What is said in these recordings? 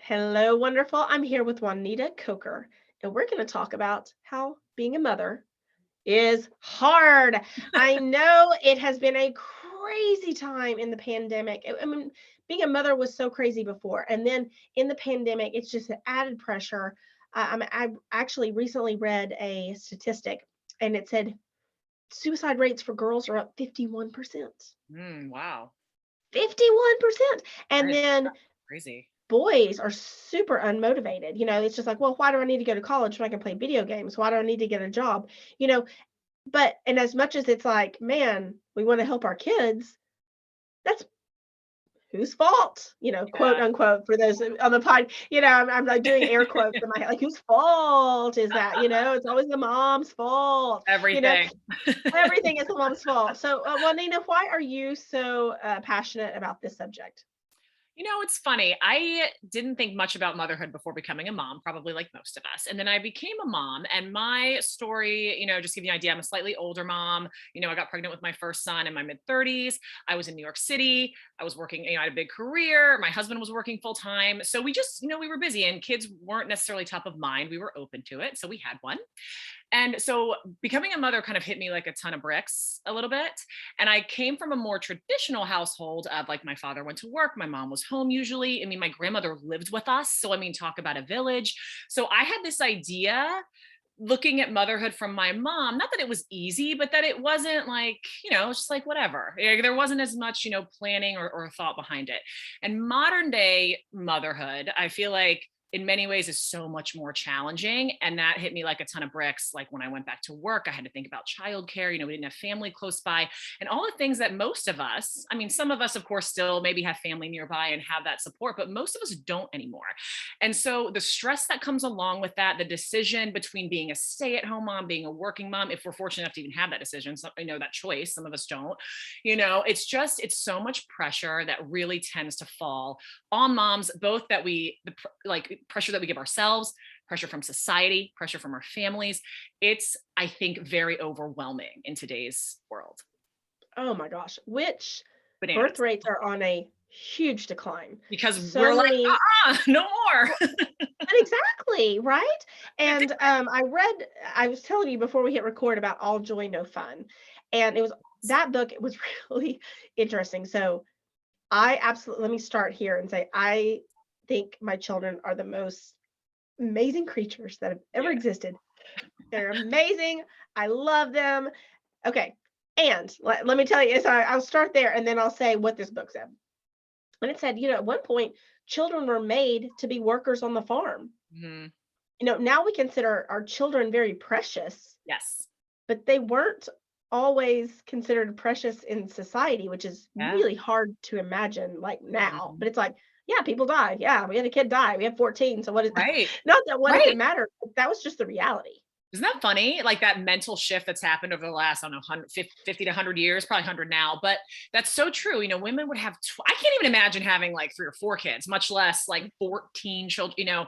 Hello, wonderful. I'm here with Juanita Kocher, and we're going to talk about how being a mother is hard. I know it has been a crazy time in the pandemic. I mean, being a mother was so crazy before, and then in the pandemic, it's just an added pressure. I actually recently read a statistic, and it said suicide rates for girls are up 51%. Wow. 51%. That And is then crazy. boys are super unmotivated. It's just like, well, why do I need to go to college so I can play video games? Why do I need to get a job? You know, but and as much as it's like, man, we want to help our kids, that's whose fault, quote Yeah, unquote, for those on the pod. I'm like doing air quotes in my head, like, whose fault is that? It's always the mom's fault. everything. Everything is the mom's fault. So, Juanina, why are you so passionate about this subject? It's funny. I didn't think much about motherhood before becoming a mom, probably like most of us. And then I became a mom. And my story, just to give you an idea, I'm a slightly older mom. I got pregnant with my first son in my mid 30s. I was in New York City. I was working, I had a big career. My husband was working full time. So we just, we were busy and kids weren't necessarily top of mind. We were open to it. So we had one. And so becoming a mother kind of hit me like a ton of bricks a little bit. And I came from a more traditional household of like my father went to work, my mom was home usually. I mean, my grandmother lived with us. So, I mean, talk about a village. So I had this idea looking at motherhood from my mom, not that it was easy, but that it wasn't like, it's just like whatever. There wasn't as much, planning or thought behind it. And modern day motherhood, I feel like in many ways is so much more challenging. And that hit me like a ton of bricks. Like when I went back to work, I had to think about childcare. We didn't have family close by and all the things that most of us, I mean, some of us, of course, still maybe have family nearby and have that support, but most of us don't anymore. And so the stress that comes along with that, the decision between being a stay at home mom, being a working mom, if we're fortunate enough to even have that decision, so, that choice, some of us don't, it's so much pressure that really tends to fall on moms, both that like pressure that we give ourselves, pressure from society, pressure from our families. It's, I think, very overwhelming in today's world. Oh my gosh, which birth Bananas. rates are on a huge decline. Because So we're like, many no more. well, but exactly, right? And, Ridiculous. I was telling you before we hit record about All Joy, No Fun, and that book, it was really interesting. So, I absolutely let me start here and say, I think my children are the most amazing creatures that have ever Yeah. existed. They're amazing. I love them. Okay, and let me tell you, so I'll start there, and then I'll say what this book said. And it said, at one point, children were made to be workers on the farm. Mhm. Now we consider our children very precious, Yes. but they weren't always considered precious in society, which is Yeah. really hard to imagine like now. But Mhm. it's like, yeah, people die. Yeah, we had a kid die. We have 14. So what is Right. not that what does it Right. matter? That was just the reality. Isn't that funny? Like that mental shift that's happened over the last, I don't know, 50 to 100 years, probably 100 now, but that's so true. Women would have, I can't even imagine having like 3 or 4 kids, much less like 14 children,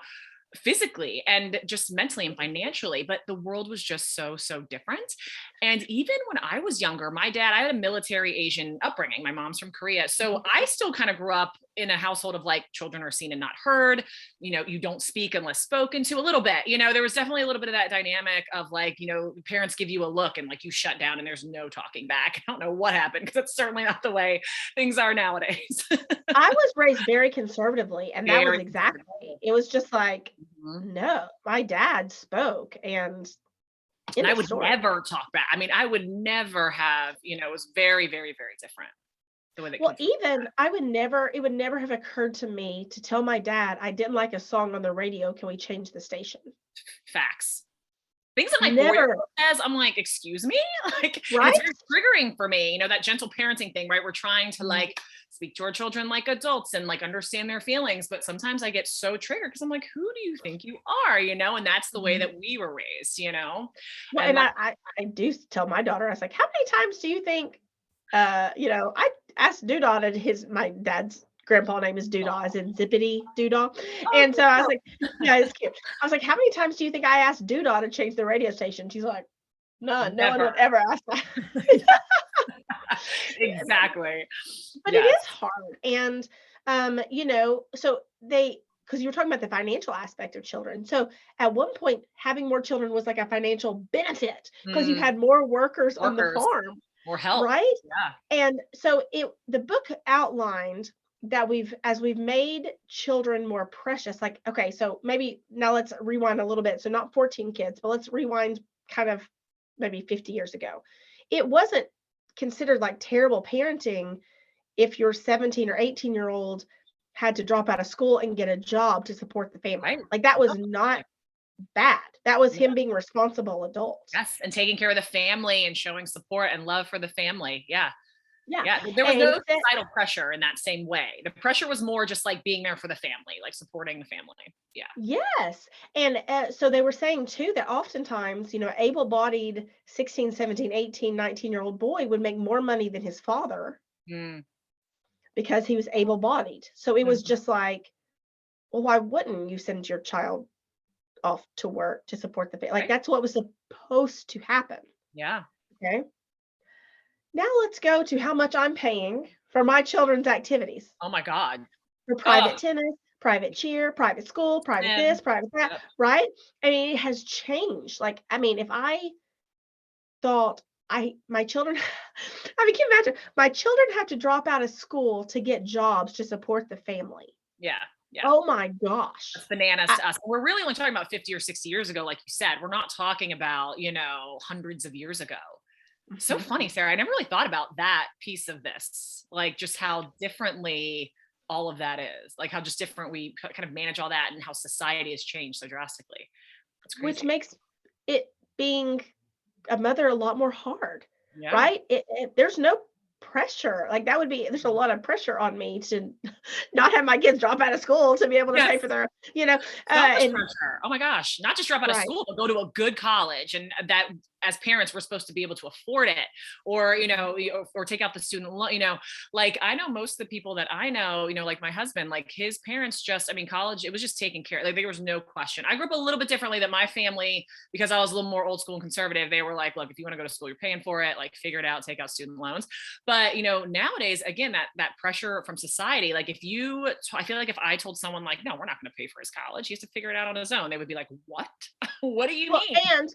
physically and just mentally and financially, but the world was just so different. And even when I was younger, I had a military Asian upbringing. My mom's from Korea, so I Mhm. still kind of grew up in a household of like children are seen and not heard. You don't speak unless spoken to, a little bit. There was definitely a little bit of that dynamic of like, parents give you a look and like you shut down and there's no talking back. I don't know what happened because it's certainly not the way things are nowadays. I was raised very conservatively, and that was Very exactly conservative. it was just like, Mhm. no, my dad spoke and And end I of would story. never talk back. I mean, I would never have, it was very different the way that Well, control even I would never it would never have occurred to me to tell my dad I didn't like a song on the radio, can we change the station? facts. Things that my 4-year-old Never, says, I'm like, excuse me? Like, and it's right? very triggering for me, that gentle parenting thing, right? We're trying to Mhm. like speak to our children like adults and like understand their feelings. But sometimes I get so triggered because I'm like, who do you think you are? And that's the way Mhm. that we were raised. Well, And and that, I do tell my daughter, I was like, "How many times do you think," I asked Doodah, and my dad's grandpa name is Doodah, as in Zippity Doodah, oh, and so I was like, yeah, it's cute. I was like, "How many times do you think I asked Doodah to change the radio station?" She's like, "None. No one never. would ever ask that." Exactly. But it Yes. is hard, and, so they because you were talking about the financial aspect of children. So at one point, having more children was like a financial benefit because you Mm, had more workers on the workers, farm, more help. right? Yeah. And so the book outlined that as we've made children more precious, like, okay, so maybe now let's rewind a little bit. So not 14 kids, but let's rewind kind of maybe 50 years ago. It wasn't considered like terrible parenting if your 17 or 18-year-old had to drop out of school and get a job to support the family. Right. Like that No, was not bad. That was yeah. him being responsible adult. Yes. And taking care of the family and showing support and love for the family. Yeah. Yeah. Yeah. There was And no instead, societal pressure in that same way. The pressure was more just like being there for the family, like supporting the family. Yeah. yes. And so they were saying too that oftentimes, able-bodied 16, 17, 18, 19-year-old boy would make more money than his father Mm, because he was able-bodied. So it was mhm. just like, well, why wouldn't you send your child off to work to support the family? Like Right. that's what was supposed to happen. Yeah. Okay. Now let's go to how much I'm paying for my children's activities. Oh my God. For Oh, private tennis, private cheer, private school, private man. this, private that, Yep. right? I mean, it has changed. Like, I mean, if I thought my children I mean, can you imagine? My children have to drop out of school to get jobs to support the family. Yeah. Yeah. Oh my gosh. That's bananas I, to us. We're really only talking about 50 or 60 years ago, like you said. We're not talking about, hundreds of years ago. So mhm. funny, Sarah. I never really thought about that piece of this, like just how differently all of that is, like how just different we kind of manage all that and how society has changed so drastically. It's Which crazy. makes it being a mother a lot more hard, Yeah. right? There's no pressure. Like that would be there's a lot of pressure on me to not have my kids drop out of school to be able to Yes. pay for their, So much and pressure. Oh my gosh. Not just drop out of right. school, but go to a good college. And that as parents, we're supposed to be able to afford it or, or take out the student loan, like I know most of the people that I know, like my husband, like his parents just, I mean, college, it was just taken care of. Like there was no question. I grew up a little bit differently than my family because I was a little more old school and conservative. They were like, look, if you want to go to school, you're paying for it, like figure it out, take out student loans. But, nowadays, again, that pressure from society, like I feel like if I told someone like, no, we're not going to pay for his college, he has to figure it out on his own, they would be like, what? What do you Well, mean?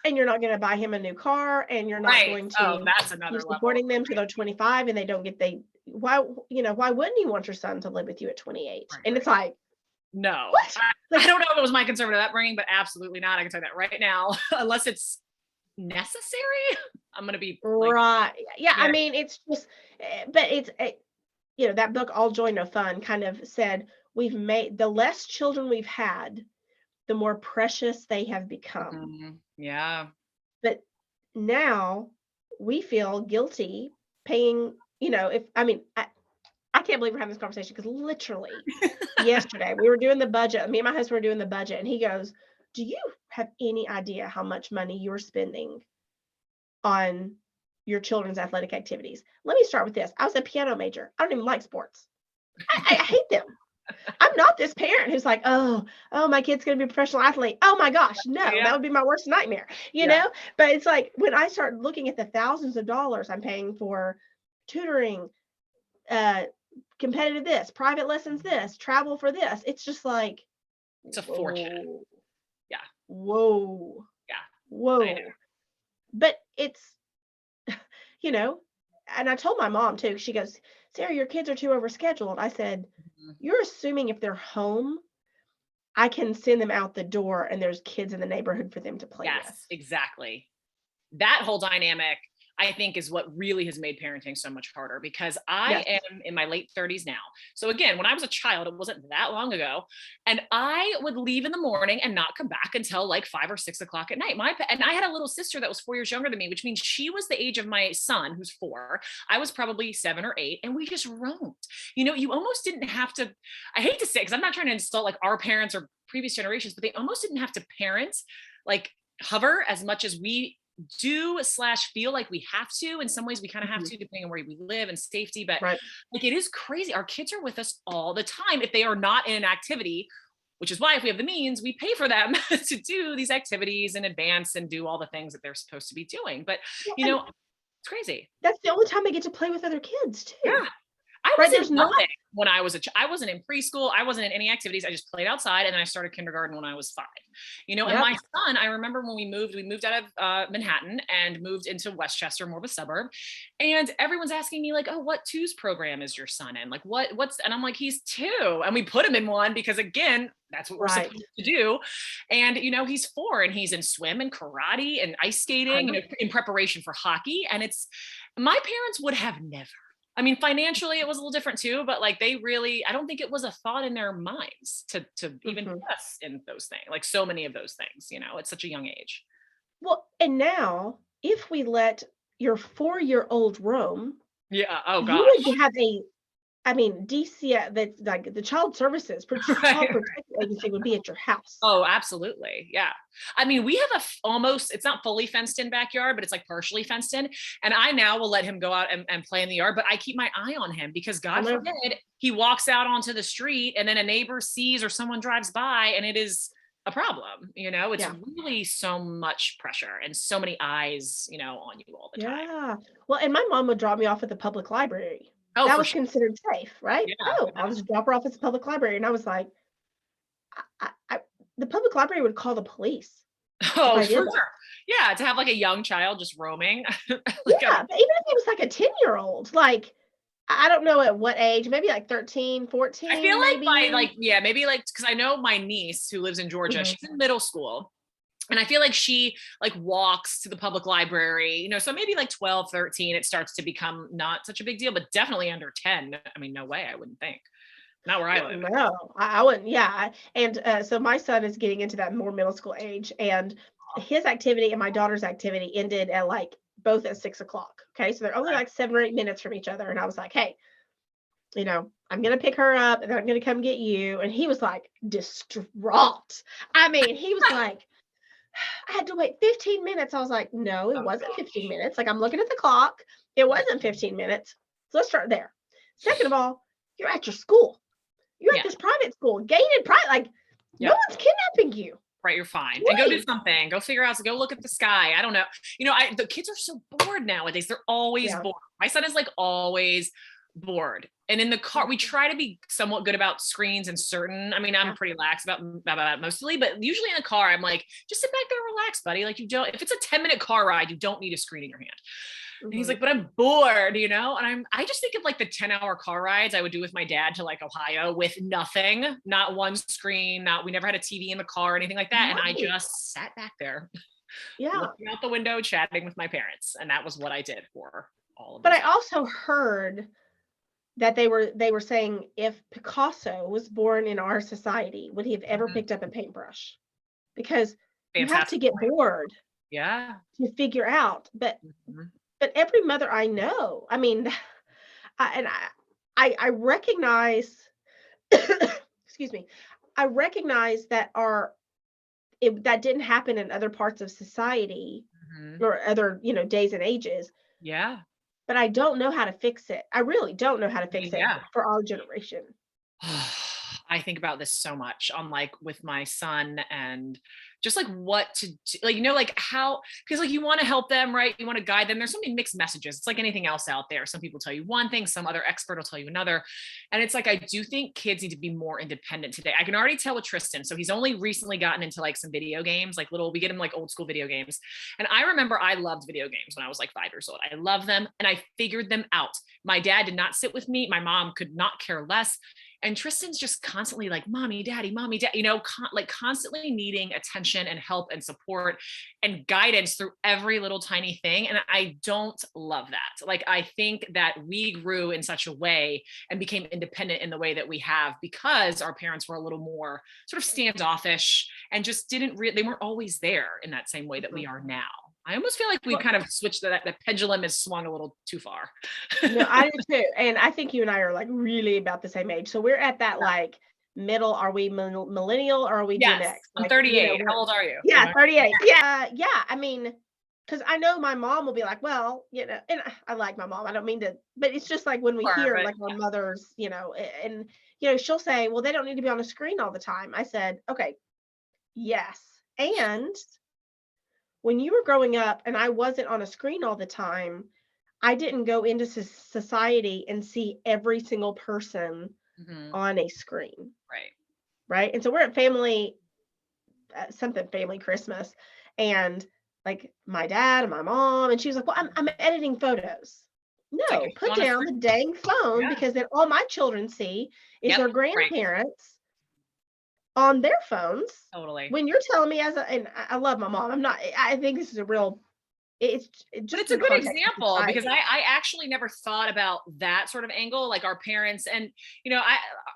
and you're not going to buy him a new car, and you're not Right. going Oh, to that's be another level. supporting them till they're 25, and they don't get why wouldn't you want your son to live with you at 28? Right, And right. it's like No, what? I Like don't know if it was my conservative upbringing, but absolutely not. I can tell you that right now, unless it's necessary, I'm going to be like, right? Yeah, I very, mean it's just, but that book All Joy No Fun kind of said we've made the less children we've had, the more precious they have become. yeah. But now we feel guilty paying, if I mean, I can't believe we're having this conversation because literally yesterday we were doing the budget. Me and my husband were doing the budget, and he goes, "Do you have any idea how much money you're spending on your children's athletic activities?" Let me start with this. I was a piano major. I don't even like sports. I hate them. I'm not this parent who's like, oh, my kid's gonna be a professional athlete. Oh my gosh, no, Yeah. that would be my worst nightmare, you Yeah. know? But it's like when I start looking at the thousands of dollars I'm paying for tutoring, uh, competitive this, private lessons this, travel for this, it's just like, It's a fortune. whoa, Yeah. whoa, Yeah. I know. whoa. But it's, you know, and I told my mom too, she goes, Sarah, your kids are too overscheduled. I said, Mhm. you're assuming if they're home, I can send them out the door and there's kids in the neighborhood for them to play with. Yes, exactly. That whole dynamic, I think, is what really has made parenting so much harder because I Yes. am in my late 30s now. So again, when I was a child, it wasn't that long ago, and I would leave in the morning and not come back until like 5 or 6 o'clock at night. And I had a little sister that was 4 years younger than me, which means she was the age of my son, who's 4. I was probably 7 or 8, and we just roamed. You almost didn't have to. I hate to say, because I'm not trying to insult like our parents or previous generations, but they almost didn't have to parent like hover as much as we do/feel like we have to. In some ways we kind of have Mhm. to, depending on where we live and safety, but Right. like it is crazy, our kids are with us all the time if they are not in an activity, which is why if we have the means we pay for them to do these activities in advance and do all the things that they're supposed to be doing. But Well, you and know it's crazy. that's the only time they get to play with other kids Yeah. too. I right? was There's in not, nothing when I was I wasn't in preschool. I wasn't in any activities. I just played outside, and then I started kindergarten when I was 5. And yep, my son, I remember when we moved out of Manhattan and moved into Westchester, more of a suburb. And everyone's asking me like, "Oh, what twos program is your son in? Like, what's?" And I'm like, "He's 2," and we put him in one because again, that's what we're right. supposed to do. And he's 4, and he's in swim and karate and ice skating, Uh-huh. in preparation for hockey. And it's my parents would have never. I mean, financially, it was a little different too, but like they really, I don't think it was a thought in their minds to even Mhm. put us in those things, like so many of those things, at such a young age. Well, and now if we let your 4-year-old roam, Yeah. Oh you gosh. would have a, I mean, DC, that's like the child services, child Right. protective agency would be at your house. Oh, absolutely. Yeah. I mean, we have almost, it's not fully fenced in backyard, but it's like partially fenced in. And I now will let him go out and play in the yard, but I keep my eye on him because I God know. forbid he walks out onto the street and then a neighbor sees or someone drives by and it is a problem. It's Yeah. really so much pressure and so many eyes, on you all the time. Yeah. Well, and my mom would drop me off at the public library. Oh, That for was sure. considered safe, right? Yeah. Oh, I'll just drop her off at the public library. And I was like, the public library would call the police if Oh, I for did that. sure. Yeah. To have like a young child just roaming. Like, Yeah. But even if it was like a 10-year-old, like, I don't know at what age, maybe like 13, I feel 14, like by maybe. like, yeah, maybe like, because I know my niece who lives in Georgia, Mhm. she's in middle school. And I feel like she like walks to the public library, so maybe like 12, 13, it starts to become not such a big deal, but definitely under 10. I mean, no way, I wouldn't think. Not where I Well, live. no, I wouldn't. Yeah. And so my son is getting into that more middle school age, and his activity and my daughter's activity ended at like both at 6 o'clock. Okay. So they're only like 7 or 8 minutes from each other. And I was like, hey, I'm going to pick her up and I'm going to come get you. And he was like distraught. I mean, he was like, I had to wait 15 minutes. I was like, no, it Oh wasn't 15 gosh. minutes. Like, I'm looking at the clock. It wasn't 15 minutes. So let's start there. Second of all, you're at your school. You're at Yeah. this private school, gated private. Like, no Yep. one's kidnapping you. Right. You're fine. And go do Please. something. Go figure out. So go look at the sky. I don't know. The kids are so bored nowadays. They're always Yeah. bored. My son is like always bored. And in the car, we try to be somewhat good about screens and certain. I mean, I'm Yeah. pretty lax about it mostly, but usually in the car, I'm like, just sit back there and relax, buddy. Like you don't, if it's a 10-minute car ride, you don't need a screen in your hand. And he's Mhm. like, but I'm bored, and I just think of like the 10-hour car rides I would do with my dad to like Ohio with nothing, not one screen, we never had a TV in the car or anything like that. And I Right. just sat back there Yeah. looking out the window, chatting with my parents. And that was what I did for all of But those I hours. also heard that they were saying if Picasso was born in our society, would he have ever Mhm. picked up a paintbrush? Because you have to Fantastic get point. bored Yeah. to figure out. But Mhm. but every mother I know, I mean, I recognize, excuse me, I recognize that that didn't happen in other parts of society Mhm. or other, days and ages, Yeah. but I don't know how to fix it. I really don't know how to I mean, fix it yeah. for our generation. I think about this so much on like with my son and just like what to do, like, like how, because like you want to help them, right? You want to guide them. There's so many mixed messages. It's like anything else out there. Some people tell you one thing, some other expert will tell you another. And it's like, I do think kids need to be more independent today. I can already tell with Tristan. So he's only recently gotten into like some video games, like we get him like old school video games. And I remember I loved video games when I was like 5 years old. I love them and I figured them out. My dad did not sit with me. My mom could not care less. And Tristan's just constantly like, mommy, daddy, like constantly needing attention and help and support and guidance through every little tiny thing. And I don't love that. Like, I think that we grew in such a way and became independent in the way that we have because our parents were a little more sort of standoffish and just they weren't always there in that same way that we Mhm. are now. I almost feel like we've Well, kind of switched that the pendulum has swung a little too far. no, I do too, and I think you and I are, like, really about the same age, so we're at that, like, middle, are we millennial or are we Gen Yes, X? I'm Like, 38. we're, How old are you? yeah, 38, yeah, I mean, because I know my mom will be like, "Well," and I like my mom, I don't mean to, but it's just like when we Sure, hear, but like, our mothers, and, she'll say, "Well, they don't need to be on a screen all the time." I said, "Okay, yes, and when you were growing up and I wasn't on a screen all the time, I didn't go into society and see every single person Mhm. on a screen, Right. right? And so we're at something family Christmas, and like my dad and my mom, and she was like, "Well, I'm editing photos." It's like, No, if you put want a down screen, the dang phone yeah. because then all my children see is Yep. their Right. grandparents on their phones. Totally. When you're telling me and I love my mom. I'm not. I think this is a real. It's But just it's in a the good context of example because society. I actually never thought about that sort of angle, like our parents. And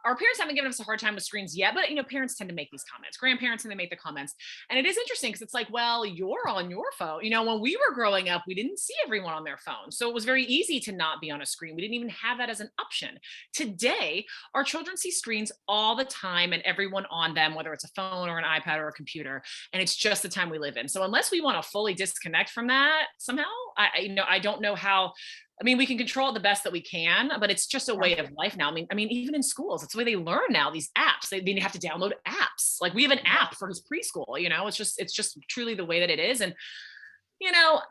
our parents haven't given us a hard time with screens yet, but parents tend to make these comments, grandparents, and they make the comments. And it is interesting because it's like, well, you're on your phone. When we were growing up, we didn't see everyone on their phone, so it was very easy to not be on a screen. We didn't even have that as an option. Today, our children see screens all the time and everyone on them, whether it's a phone or an iPad or a computer, and it's just the time we live in. So unless we want to fully disconnect from that somehow, I don't know how. I mean, we can control it the best that we can, but it's just a Yeah. way of life now. I mean, even in schools, it's the way they learn now. These apps, they have to download apps. Like we have an app for his preschool. It's just truly the way that it is. And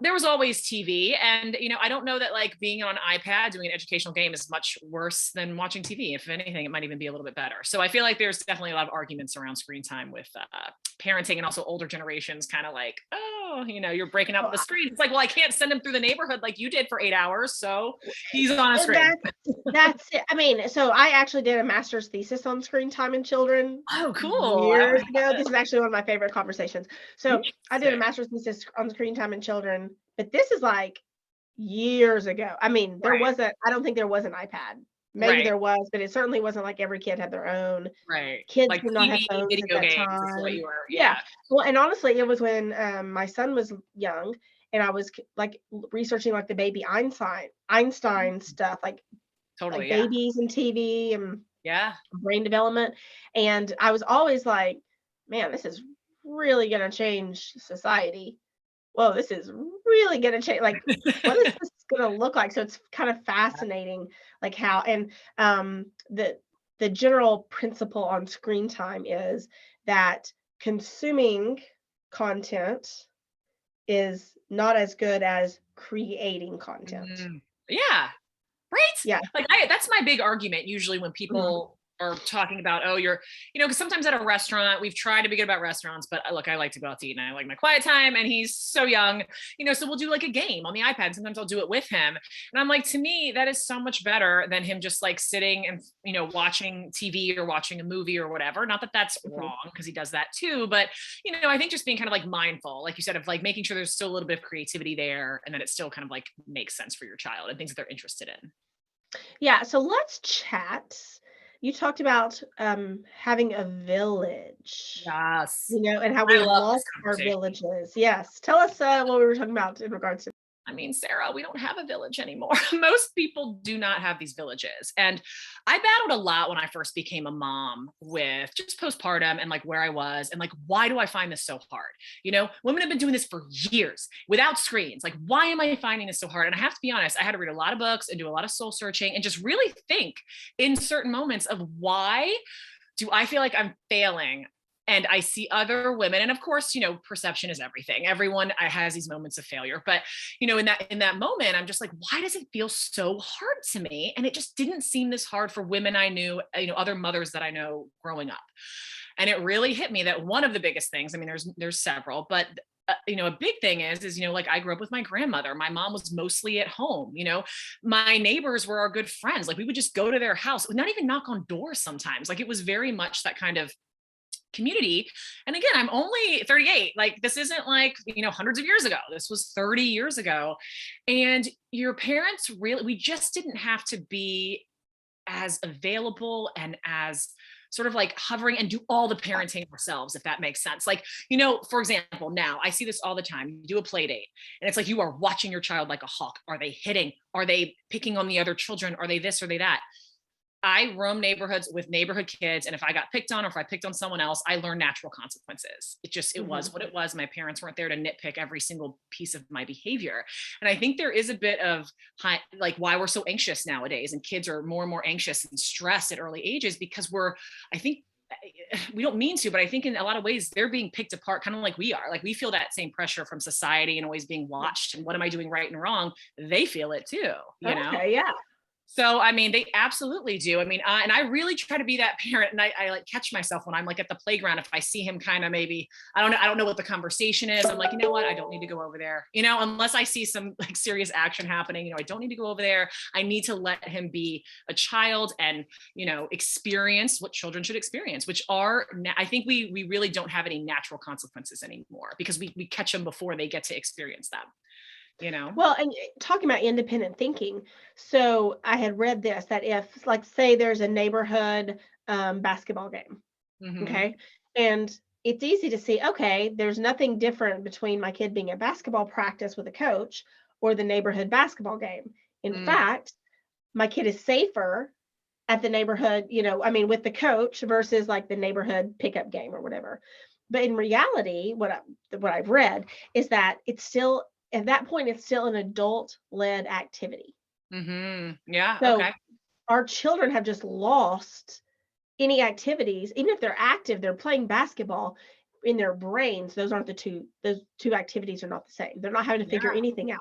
there was always TV. And, I don't know that like being on an iPad doing an educational game is much worse than watching TV. If anything, it might even be a little bit better. So I feel like there's definitely a lot of arguments around screen time with parenting, and also older generations kind of like, oh, you're breaking up So the screen. It's like, well, I can't send him through the neighborhood like you did for 8 hours. So he's on a And screen. that's it. I mean, so I actually did a master's thesis on screen time in children Oh, cool. years ago. This is actually one of my favorite conversations. So I did a Interesting. master's thesis on screen time in children, but this is like years ago. I mean, Right. I don't think there was an iPad. Maybe Right. there was, but it certainly wasn't like every kid had their own. Right. Kids Like did not have TV, phones at video that games is what time. you were. Yeah. Yeah. Well, and honestly, it was when my son was young and I was like researching like the baby Einstein stuff, like Totally. Yeah. babies and TV and Yeah. brain development. And I was always like, man, this is really going to change society. Whoa, this is really going to change. Like, what is this going to look like? So it's kind of fascinating, like how, and the general principle on screen time is that consuming content is not as good as creating content. Yeah. Right? Yeah. Like that's my big argument usually when Mhm. people are talking about, oh, because sometimes at a restaurant, we've tried to be good about restaurants, but look, I like to go out to eat and I like my quiet time. And he's so young, so we'll do like a game on the iPad. Sometimes I'll do it with him. And I'm like, to me, that is so much better than him just like sitting and, watching TV or watching a movie or whatever. Not that that's Mhm. wrong because he does that too. But, I think just being kind of like mindful, like you said, of like making sure there's still a little bit of creativity there and that it still kind of like makes sense for your child and things that they're interested in. Yeah, so let's chat. You talked about having a village, Yes. and how we I love lost this our conversation. villages. Yes. Tell us what we were talking about in regards to. I mean, Sarah, we don't have a village anymore. Most people do not have these villages. And I battled a lot when I first became a mom with just postpartum and like where I was and like, why do I find this so hard? Women have been doing this for years without screens. Like, why am I finding this so hard? And I have to be honest, I had to read a lot of books and do a lot of soul searching and just really think in certain moments of why do I feel like I'm failing? And I see other women, and of course, perception is everything. Everyone has these moments of failure, but in that moment, I'm just like, why does it feel so hard to me? And it just didn't seem this hard for women I knew, other mothers that I know growing up. And it really hit me that one of the biggest things. I mean, there's several, but a big thing is like I grew up with my grandmother. My mom was mostly at home. My neighbors were our good friends. Like we would just go to their house, not even knock on doors sometimes. Like it was very much that kind of community. And again, I'm only 38. Like this isn't like, hundreds of years ago. This was 30 years ago. And your parents really, we just didn't have to be as available and as sort of like hovering and do all the parenting ourselves, if that makes sense. Like, for example, now I see this all the time. You do a play date and it's like you are watching your child like a hawk. Are they hitting? Are they picking on the other children? Are they this? Are they that? I roam neighborhoods with neighborhood kids. And if I got picked on or if I picked on someone else, I learned natural consequences. It was Mhm. what it was. My parents weren't there to nitpick every single piece of my behavior. And I think there is a bit of like why we're so anxious nowadays and kids are more and more anxious and stressed at early ages because I think we don't mean to, but I think in a lot of ways they're being picked apart, kind of like we are. Like we feel that same pressure from society and always being watched. And what am I doing right and wrong? They feel it too, you know? Okay, yeah. So, I mean, they absolutely do. I mean, and I really try to be that parent, and I like catch myself when I'm like at the playground. If I see him kind of maybe, I don't know what the conversation is. I'm like, you know what? I don't need to go over there, unless I see some like serious action happening, I don't need to go over there. I need to let him be a child and, experience what children should experience, which are, I think we really don't have any natural consequences anymore because we catch them before they get to experience them. Well, and talking about independent thinking, so I had read this that if, like, say there's a neighborhood basketball game, Mm-hmm. okay, and it's easy to see, okay, there's nothing different between my kid being at basketball practice with a coach or the neighborhood basketball game. In Mm, fact, my kid is safer at the neighborhood, I mean, with the coach versus like the neighborhood pickup game or whatever. But in reality, what I've read is that it's still at that point it's still an adult led activity. mm-hmm. Yeah. So Okay. our children have just lost any activities, even if they're active, they're playing basketball in their brains. Those two activities are not the same. They're not having to figure Yeah. anything out.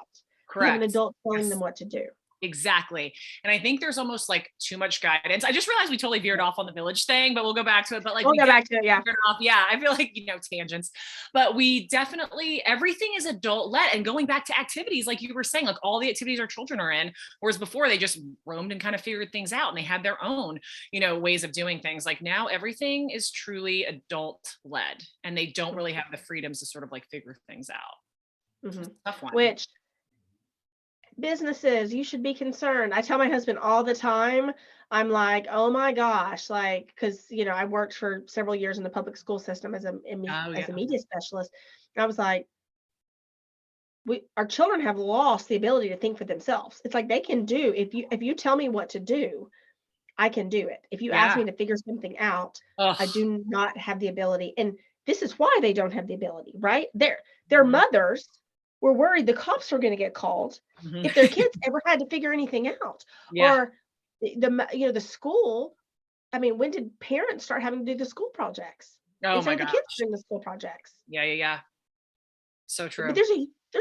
They have an Correct. adult telling them Yes. what to do. Exactly. And I think there's almost like too much guidance. I just realized we totally veered off on the village thing, but we'll go back to it. But like We'll we go did back to it. Yeah. veer off. Yeah. I feel like, tangents, but we definitely, everything is adult led and going back to activities, like you were saying, like all the activities our children are in, whereas before they just roamed and kind of figured things out and they had their own, ways of doing things. Like now everything is truly adult led and they don't really have the freedoms to sort of like figure things out. Mm-hmm. It's a tough one. Which businesses, you should be concerned. I tell my husband all the time, I'm like, oh my gosh, like, because I worked for several years in the public school system Oh as a yeah. media specialist. And I was like, our children have lost the ability to think for themselves. It's like they can do if you tell me what to do, I can do it. If you ask Yeah. me to figure something out, I Ugh. do not have the ability. And this is why they don't have the ability, right? Their Mhm. mothers were worried the cops were going to get called Mhm. if their kids ever had to figure anything out. Yeah. Or the school. I mean, when did parents start having to do the school projects Oh instead my of the kids gosh. doing the school projects? Yeah, yeah, yeah. So But true. there's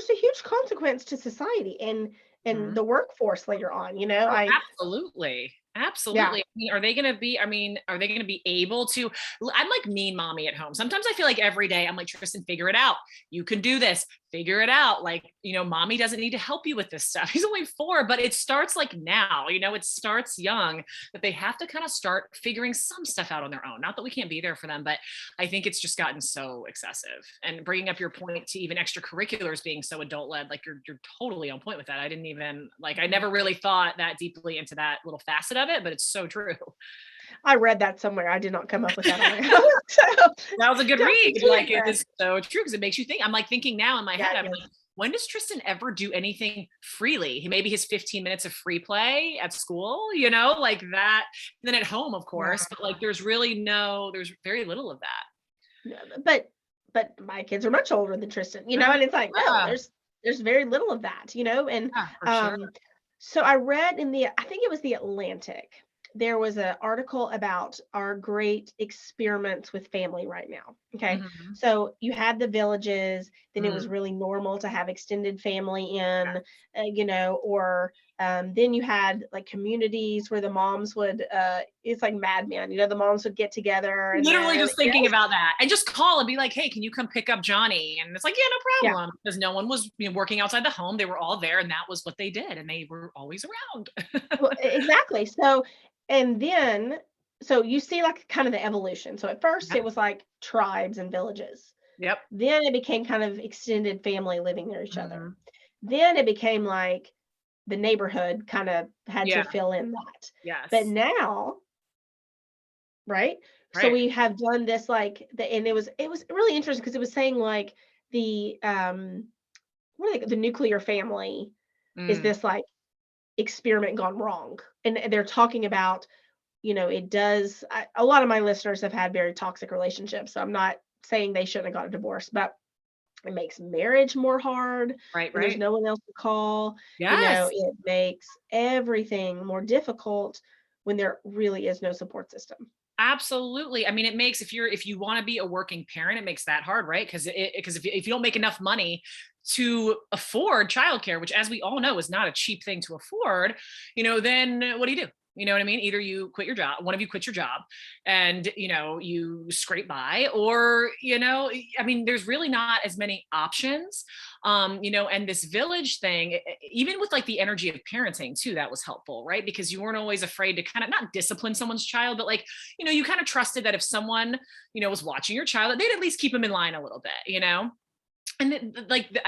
a huge consequence to society and Mhm. the workforce later on. Oh, I absolutely. Yeah. Absolutely. Are they going to be able to? I'm like mean mommy at home. Sometimes I feel like every day I'm like, Tristan, figure it out. You can do this. Figure it out. Like, mommy doesn't need to help you with this stuff. He's only 4, but it starts like now, it starts young that they have to kind of start figuring some stuff out on their own. Not that we can't be there for them, but I think it's just gotten so excessive. And bringing up your point to even extracurriculars being so adult led, like you're totally on point with that. I didn't even like, I Mhm. never really thought that deeply into that little facet of it, but it's so true. I read that somewhere. I did not come up with that on my own. So That was a good don't read. be too Like it impressed. is so true because it makes you think. I'm like thinking now in my Yeah, head, I'm it like, is. when does Tristan ever do anything freely? Maybe his 15 minutes of free play at school, like that. And then at home, of Yeah. course, but like there's very little of that. Yeah, but my kids are much older than Tristan, Uh, and it's like, no, yeah, there's very little of that, and yeah, for sure. um so I read I think it was the Atlantic. There was an article about our great experiments with family right now. Okay. Mhm. So you had the villages, then it was Mm, really normal to have extended family in, yeah. or then you had like communities where the moms would, it's like Mad Men, the moms would get together and Literally then, just thinking about that and just call and be like, hey, can you come pick up Johnny? And it's like, yeah, no yeah. problem. Because no one was working outside the home. They were all there and that was what they did. And they were always around. Well, exactly. And then, so you see like kind of the evolution. So at first Yep. it was like tribes and villages. Yep. Then it became kind of extended family living near each other. Mhm. Then it became like the neighborhood kind of had to Yeah. fill in that. But Yes. now, right? So Right. we have done this and it was really interesting because it was saying like the the nuclear family is Mm. this like experiment gone wrong. And they're talking about, it does. A lot of my listeners have had very toxic relationships. So I'm not saying they shouldn't have got a divorce, but it makes marriage more hard Right. when there's Right. no one else to call. Yes. It makes everything more difficult when there really is no support system. Absolutely. I mean, it makes, if you want to be a working parent, it makes that hard, right? Because if you don't make enough money to afford childcare, which as we all know is not a cheap thing to afford, then what do? You know what I mean? Either you quit your job, one of you quits your job and, you scrape by, or, I mean, there's really not as many options. And this village thing, even with like the energy of parenting too, that was helpful, right? Because you weren't always afraid to kind of not discipline someone's child, but like, you kind of trusted that if someone, was watching your child, that they'd at least keep them in line a little bit. And I And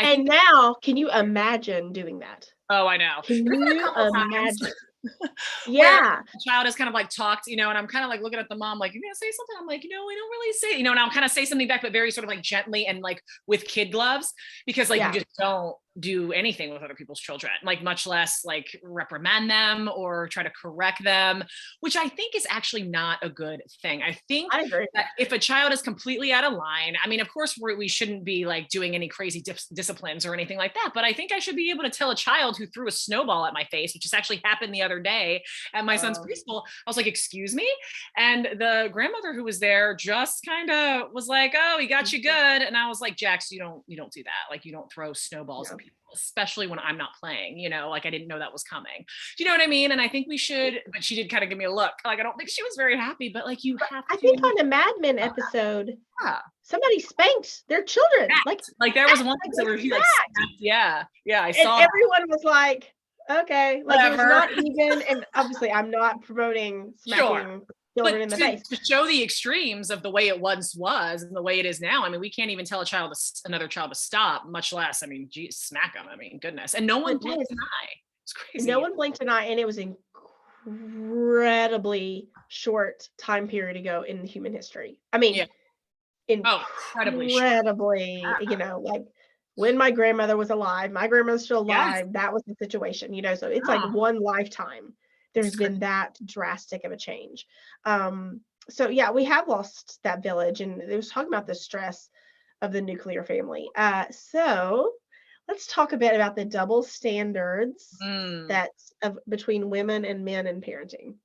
think, now, can you imagine doing that? oh, I know. Can There's been a you couple times imagine? where Yeah, the child has kind of like talked, and I'm kind of like looking at the mom, like, you're gonna say something. I'm like, we don't really say, and I'll kind of say something back, but very sort of like gently and like with kid gloves, because like you yeah. just don't do anything with other people's children, like much less like reprimand them or try to correct them, which I think is actually not a good thing. I think I agree. that if a child is completely out of line, I mean, of course, we shouldn't be like doing any crazy disciplines or anything like that, but I think I should be able to tell a child who threw a snowball at my face, which just actually happened the other day at my son's preschool. I was like, excuse me? And the grandmother who was there just kind of was like, oh, he got you good. And I was like, Jax, you don't do that. Like, you don't throw snowballs at people, especially when I'm not playing, like I didn't know that was coming. Do you know what I mean? And I think we should, but she did kind of give me a look. Like, I don't think she was very happy, but like, you have I to. think on a Mad Men episode, Yeah. somebody spanked their children. Like there was one episode where he like snapped. Yeah. I and saw everyone was like, okay, like it was whatever. not even, and obviously I'm not promoting smacking children in the face. To show the extremes of the way it once was and the way it is now, I mean, we can't even tell another child to stop, much less, I mean, geez, smack them. I mean, goodness. And no one blinked an eye. It's crazy. No one blinked an eye, and it was incredibly short time period ago in human history. I mean, incredibly short. Like when my grandmother was alive, my grandmother's still alive, that was the situation, so it's like one lifetime. There's been that drastic of a change. So yeah, we have lost that village, and it was talking about the stress of the nuclear family. So let's talk a bit about the double standards that's between women and men in parenting.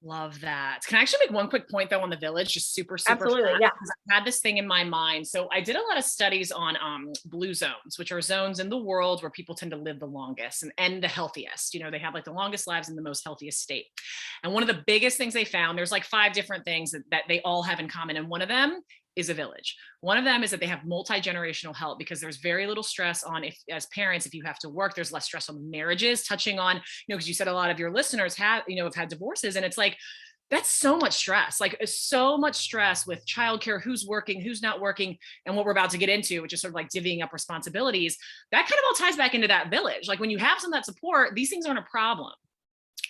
Love that. Can I actually make one quick point though on the village? Just super Absolutely, fast, yeah. because I had this thing in my mind. So I did a lot of studies on blue zones, which are zones in the world where people tend to live the longest and the healthiest. They have like the longest lives in the most healthiest state. And one of the biggest things they found, there's like 5 different things that they all have in common. And one of them is a village. One of them is that they have multi-generational help, because there's very little stress on, if as parents, if you have to work, there's less stress on marriages, touching on, because you said a lot of your listeners have had divorces, and it's like, that's so much stress, like so much stress with childcare, who's working, who's not working, and what we're about to get into, which is sort of like divvying up responsibilities. That kind of all ties back into that village. Like when you have some of that support, these things aren't a problem.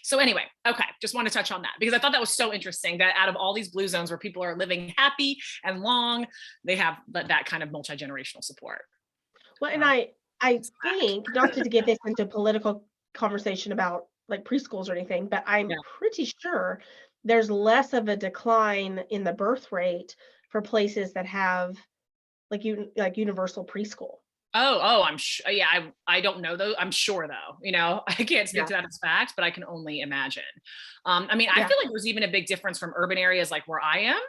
So anyway, okay, just want to touch on that because I thought that was so interesting that out of all these blue zones where people are living happy and long, they have that kind of multi-generational support. Well, and I think, not to get this into political conversation about like preschools or anything, but I'm pretty sure there's less of a decline in the birth rate for places that have like universal preschool. Oh, I'm sure. Yeah, I don't know though. I'm sure though, I can't speak to that as fact, but I can only imagine. I mean, I feel like there's even a big difference from urban areas like where I am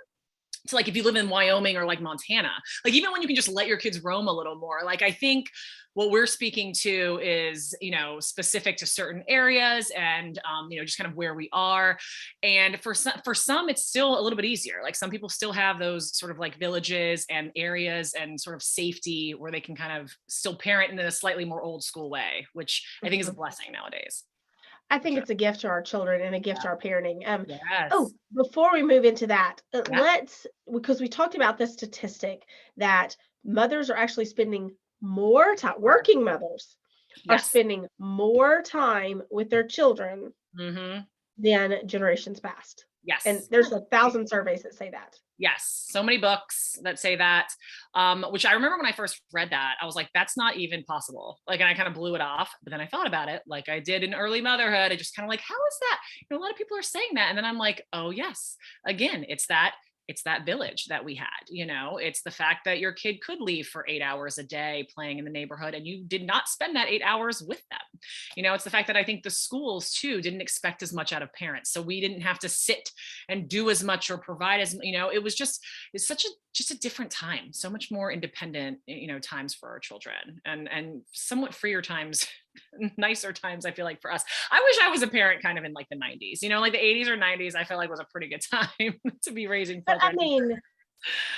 to like if you live in Wyoming or like Montana, like even when you can just let your kids roam a little more, like I think what we're speaking to is, specific to certain areas and, just kind of where we are. And for some, it's still a little bit easier. Like some people still have those sort of like villages and areas and sort of safety where they can kind of still parent in a slightly more old school way, which I think is a blessing nowadays. I think it's a gift to our children and a gift to our parenting. Yes. Oh, before we move into that, because we talked about the statistic that mothers are actually spending more time, working mothers are spending more time with their children than generations past. Yes. And there's 1,000 surveys that say that. Yes. So many books that say that, which I remember when I first read that, I was like, that's not even possible. Like, and I kind of blew it off, but then I thought about it like I did in early motherhood. I just kind of like, how is that? A lot of people are saying that. And then I'm like, oh yes, again, it's that village that we had, it's the fact that your kid could leave for 8 hours a day playing in the neighborhood and you did not spend that 8 hours with them. It's the fact that I think the schools too didn't expect as much out of parents. So we didn't have to sit and do as much or provide as, it was it's just a different time, so much more independent, times for our children, and somewhat freer times, nicer times, I feel like, for us. I wish I was a parent kind of in like the 90s, like the 80s or 90s, I feel like was a pretty good time to be raising But I children. mean,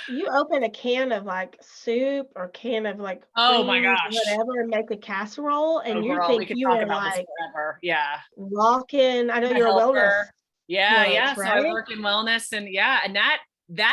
you open a can of like soup or can of like Oh my creams, gosh. whatever, and make a casserole, Oh and you girl, we think could you talk are about this like forever. Yeah. rocking. I know A you're a wellness helper. Yeah, coach, yeah. So I right? work in wellness, and yeah, and that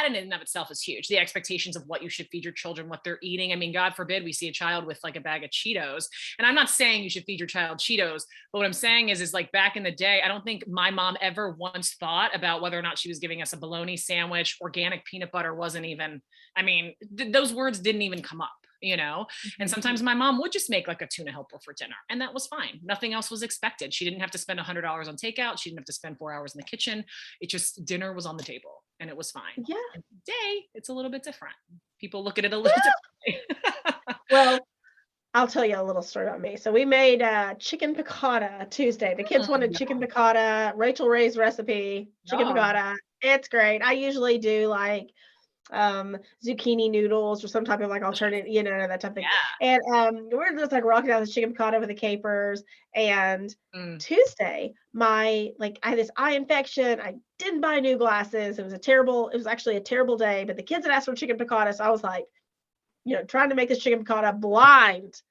in and of itself is huge. The expectations of what you should feed your children, what they're eating. I mean, God forbid we see a child with like a bag of Cheetos. And I'm not saying you should feed your child Cheetos, but what I'm saying is like back in the day, I don't think my mom ever once thought about whether or not she was giving us a bologna sandwich. Organic peanut butter wasn't even, I mean, those words didn't even come up. And Mhm. sometimes my mom would just make like a tuna helper for dinner, and that was fine. Nothing else was expected. She didn't have to spend $100 on takeout. She didn't have to spend 4 hours in the kitchen. It just, dinner was on the table and it was fine. Yeah. And today it's a little bit different. People look at it a little differently. Well, I'll tell you a little story about me. So we made chicken piccata Tuesday. The kids wanted chicken No, piccata, Rachel Ray's recipe, chicken no. piccata. It's great. I usually do like zucchini noodles or some type of like alternative, that type of thing. Yeah. And we're just like rocking out this chicken piccata with the capers. And Mm. Tuesday, I had this eye infection. I didn't buy new glasses. It was actually a terrible day, but the kids had asked for chicken piccata. So I was like, trying to make this chicken piccata blind.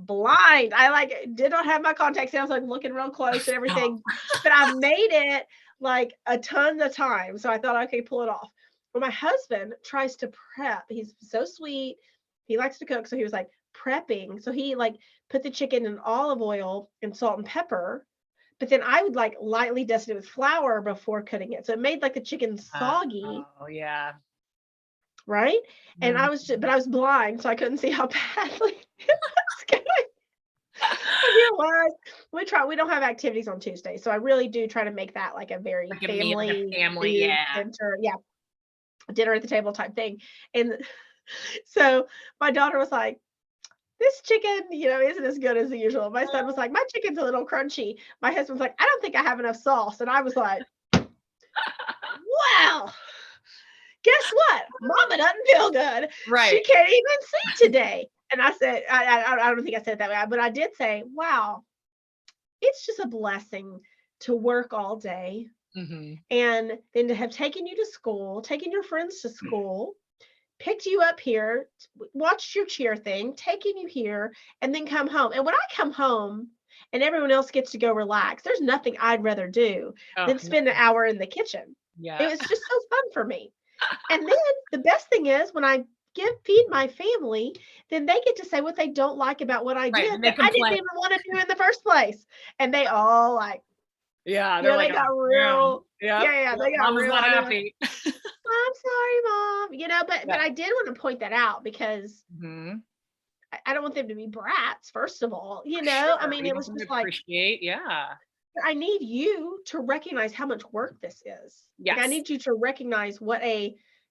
I like did not have my contacts in. I was like looking real close and No. everything, but I made it like a ton of time. So I thought I could pull it off. But my husband tries to prep. He's so sweet. He likes to cook. So he was like prepping. So he like put the chicken in olive oil and salt and pepper. But then I would like lightly dust it with flour before cutting it. So it made like the chicken soggy, Oh yeah. right? And Mhm. but I was blind, so I couldn't see how badly it was going. And here it was. We don't have activities on Tuesday, so I really do try to make that like a very Like a meal, like a family family. food Yeah. center, yeah, dinner at the table type thing. And so my daughter was like, "This chicken, isn't as good as the usual." My son was like, "My chicken's a little crunchy." My husband's like, "I don't think I have enough sauce." And I was like, "Well, guess what? Mama doesn't feel good. She Right. can't even see today." And I said, I don't think I said it that way, but I did say, "Wow, it's just a blessing to work all day Hmm. and then to have taken you to school, taken your friends to school, picked you up here, watched your cheer thing, taken you here, and then come home." And when I come home and everyone else gets to go relax, there's nothing I'd rather do Oh than no. spend an hour in the kitchen. It Yeah. was just so fun for me. And then the best thing is when I feed my family, then they get to say what they don't like about what I Right. did And they that I didn't complain. even want to do in the first place. And they all like, Yeah. They're they like, got oh man. real, Yep. yeah, Yep. they got Mama's real. not I know. happy. I'm sorry, mom. But Yeah. I did want to point that out because Hmm. I don't want them to be brats, first of all. I Sure. mean, You it want was them to just like, appreciate. Yeah. I need you to recognize how much work this is. Like, I Yes. need you to recognize what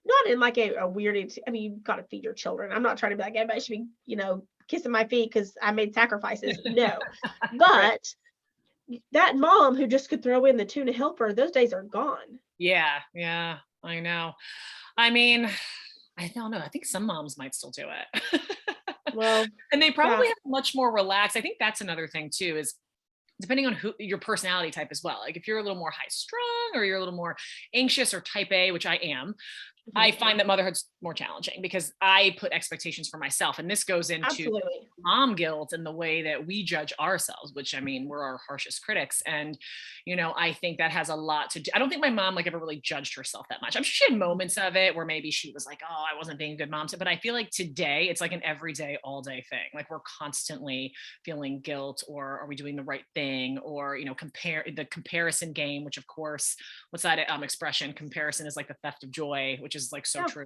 not in like a weird, I mean, you've got to feed your children. I'm not trying to be like, everybody should be, kissing my feet because I made sacrifices. No. Right. But that mom who just could throw in the tuna helper, those days are gone. Yeah. Yeah. I know. I mean, I don't know. I think some moms might still do it. Well, And they yeah, probably have much more relaxed. I think that's another thing too, is depending on who your personality type as well. Like if you're a little more high strung or you're a little more anxious or type A, which I am, I mhm, find that motherhood's more challenging because I put expectations for myself. And this goes into absolutely. mom guilt and the way that we judge ourselves, which I mean, we're our harshest critics. And, I think that has a lot to do. I don't think my mom like ever really judged herself that much. I'm sure she had moments of it where maybe she was like, oh, I wasn't being a good mom. But I feel like today it's like an everyday, all day thing. Like we're constantly feeling guilt, or are we doing the right thing? Or, compare the comparison game, which of course, what's that expression? Comparison is like the theft of joy, which is like so Yeah. true,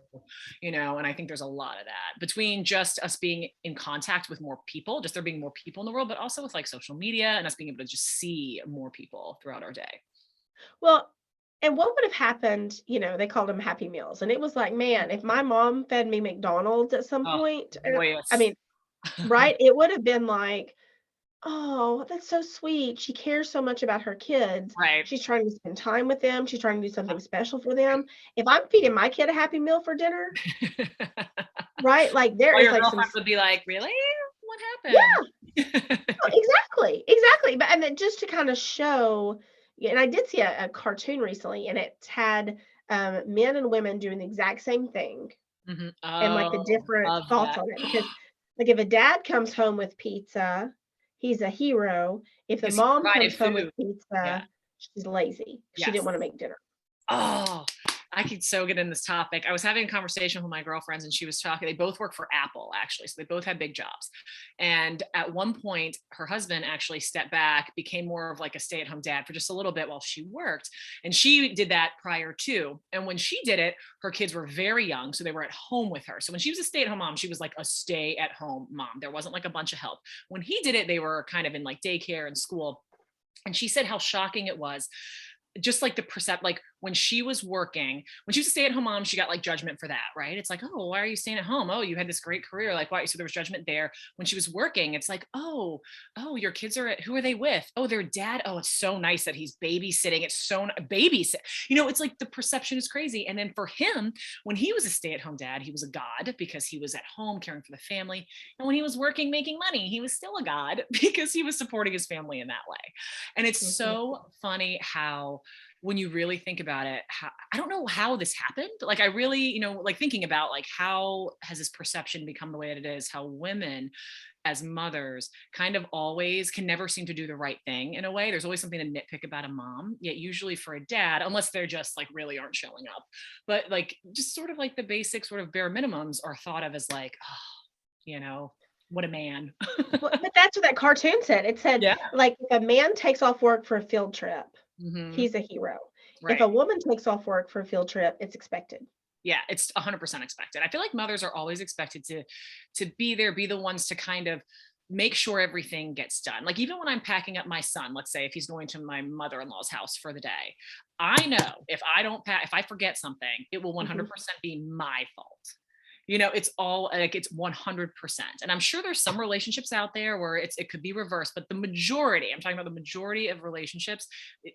and I think there's a lot of that between just us being in contact with more people, just there being more people in the world, but also with like social media and us being able to just see more people throughout our day. Well, and what would have happened, they called them Happy Meals. And it was like, man, if my mom fed me McDonald's at some Oh, point, I joyous. mean, right? It would have been like, Oh, that's so sweet. She cares so much about her kids. Right. She's trying to spend time with them. She's trying to do something special for them. If I'm feeding my kid a Happy Meal for dinner, right? Like there All is your like some girlfriends would be like, really? What yeah, happened? oh, exactly. Exactly. But and then just to kind of show, yeah, and I did see a cartoon recently and it had men and women doing the exact same thing Mhm. and like the Oh, different love thoughts that. on it because like if a dad comes home with pizza, he's a hero. If the Because he mom provided comes home with food. Yeah. pizza, she's lazy. She didn't Yes. want to make dinner. Oh, I could so get in this topic. I was having a conversation with my girlfriends and she was talking. They both work for Apple, actually. So they both had big jobs. And at one point, her husband actually stepped back, became more of like a stay at home dad for just a little bit while she worked. And she did that prior to. And when she did it, her kids were very young. So they were at home with her. So when she was a stay at home mom, she was like a stay at home mom. There wasn't like a bunch of help. When he did it, they were kind of in like daycare and school. And she said how shocking it was just like the percept, like when she was working, when she was a stay-at-home mom, she got like judgment for that, right? It's like, oh, why are you staying at home? Oh, you had this great career, like why? So there was judgment there. When she was working, it's like, oh, your kids are who are they with? Oh, their dad. Oh, it's so nice that he's babysitting. It's so babysit. It's like the perception is crazy. And then for him, when he was a stay-at-home dad, he was a god because he was at home caring for the family. And when he was working, making money, he was still a god because he was supporting his family in that way. And it's Mhm. so funny how when you really think about it, I don't know how this happened. Like I really, like thinking about like how has this perception become the way that it is, how women as mothers kind of always can never seem to do the right thing in a way. There's always something to nitpick about a mom, yet usually for a dad, unless they're just like really aren't showing up. But like just sort of like the basic sort of bare minimums are thought of as like, oh, you know, what a man. But that's what that cartoon said. It said, Yeah. like, if a man takes off work for a field trip, Hmm. he's a hero. If Right. a woman takes off work for a field trip, it's expected. Yeah, it's 100% expected. I feel like mothers are always expected to be there, be the ones to kind of make sure everything gets done. Like even when I'm packing up my son, let's say if he's going to my mother-in-law's house for the day, I know if I don't pack, if I forget something, it will Mhm. 100% be my fault. It's all like it's 100%. And I'm sure there's some relationships out there where it could be reversed, but the majority, I'm talking about the majority of relationships,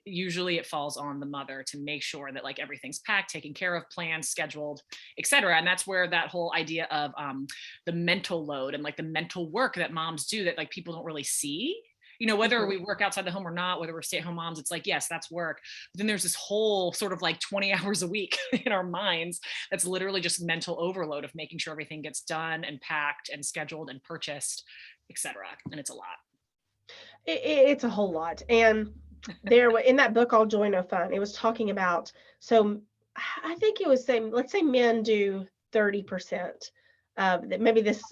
usually it falls on the mother to make sure that like everything's packed, taken care of, planned, scheduled, etc. And that's where that whole idea of the mental load and like the mental work that moms do that like people don't really see. Whether Mhm. we work outside the home or not, whether we're stay-at-home moms, it's like, yes, that's work. But then there's this whole sort of like 20 hours a week in our minds that's literally just mental overload of making sure everything gets done and packed and scheduled and purchased, etc. And it's a lot. It's a whole lot, and in that book, All Joy No Fun, it was talking about I think it was saying, let's say men do 30% of that. Maybe this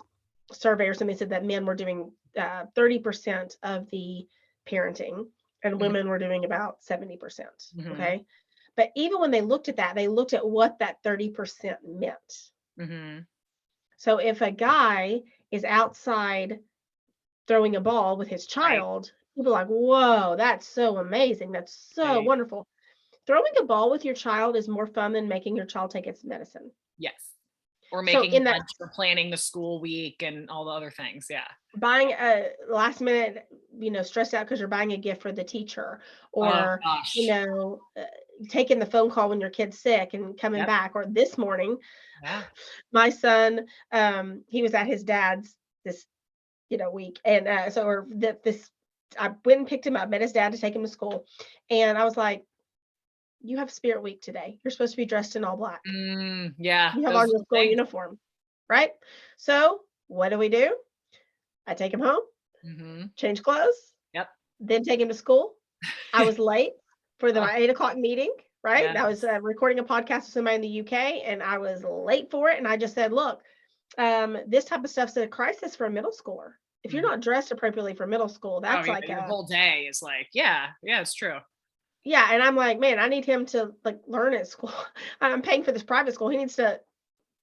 survey or something said that men were doing 30% of the parenting, and Mhm, women were doing about 70%. mhm, Okay, but even when they looked at that, they looked at what that 30% meant. mhm. So if a guy is outside throwing a ball with his Right. child, people are like, "Whoa, that's so amazing. That's so Right. wonderful." Throwing a ball with your child is more fun than making your child take its medicine. Yes. Or So making in that lunch or planning the school week and all the other things. Yeah. buying a last minute, stressed out because you're buying a gift for the teacher Oh or, you gosh. know, uh, taking the phone call when your kid's sick and coming Yep. back, or this morning, Yeah. my son, he was at his dad's this, week, and, so or th this I went and picked him up, met his dad to take him to school, and I was like, "You have Spirit Week today. You're supposed to be dressed in all black. Yeah. You have Those on your little school things. uniform, right?" So, what do? I take him home, Hmm. change clothes, Yep. then take him to school. I was late for Oh, my 8 o'clock meeting, right? I was, yes. recording a podcast with somebody in the UK, and I was late for it, and I just said, "Look, this type of stuff's a crisis for a middle schooler. If you're Mhm. not dressed appropriately for middle school, Oh that's yeah. like Your a." whole day is like, yeah, yeah, it's true. Yeah, and I'm like, "Man, I need him to, like, learn at school. I'm paying for this private school. He needs to